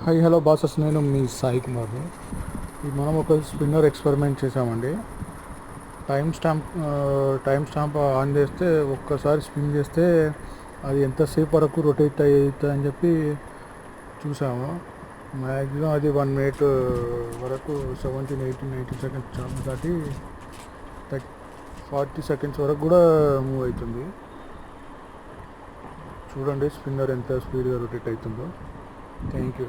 Hi hello bosses, నేను మీ సాయి కుమార్ని. మనం ఒక స్పిన్నర్ ఎక్స్పెరిమెంట్ చేసామండి. టైం స్టాంప్ ఆన్ చేస్తే ఒక్కసారి స్పిన్ చేస్తే అది ఎంతసేపు వరకు రొటేట్ అవుతుంది అని చెప్పి చూసాము. మ్యాక్సిమం అది 1 మినిట్ వరకు 17, 18, 19 సెకండ్స్ చాలు దాటి 40 సెకండ్స్ వరకు కూడా మూవ్ అవుతుంది. చూడండి స్పిన్నర్ ఎంత స్పీడ్గా రొటేట్ అవుతుందో. Thank you.